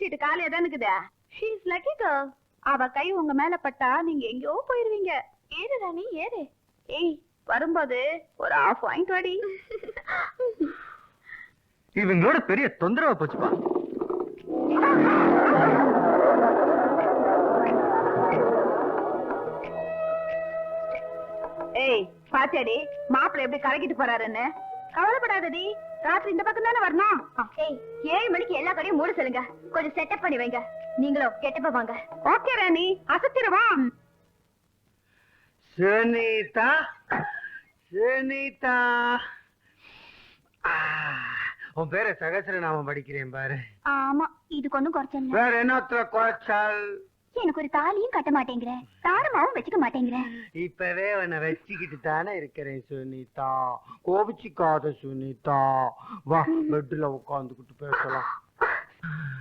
சீட்டு காலியா தான் இருக்குதா? She is lucky girl. அவ கை உங்க மேல பட்டா நீங்க எங்கயோ போயிருவீங்க. ஏறு ராணி ஏறு. ஏய் வரும்போது ஒரு ஆஃப் வாங்கிட்டு வாடி. இவங்களோட பெரிய தொந்தரவா போச்சுப்பா. ஏய் பாத்தியாடி மாப்பிள்ளை எப்படி கலக்கிட்டு போறாருன்னு? கவலைப்படாதடி, ராத்திரி இந்த பக்கம் தானே வரணும். ஏய் 7 மணிக்கு எல்லா கடையும் மூட சொல்லுங்க. கொஞ்சம் செட்டப் பண்ணி வைங்க. நீங்களும் கெட்டப்ப வாங்க. ஓகே ராணி, அசத்திரவா. சுனிதா சுனிதா, உன் பேரை சகசிரநாமம் படிக்கிறேன் பாரு. ஆமா, இதுக்கு ஒண்ணும் குறைச்சல. வேற என்னத்துல குறைச்சால்? எனக்கு ஒரு தாலியும் கட்ட மாட்டேங்கிற, தாரமாவும் வச்சுக்க மாட்டேங்கிற. இப்பவே உன்னை வச்சுக்கிட்டு தானே இருக்கிறேன் சுனிதா. கோபிச்சுக்காத சுனிதா, வா பெட்ல உட்காந்துக்கிட்டு பேசலாம்.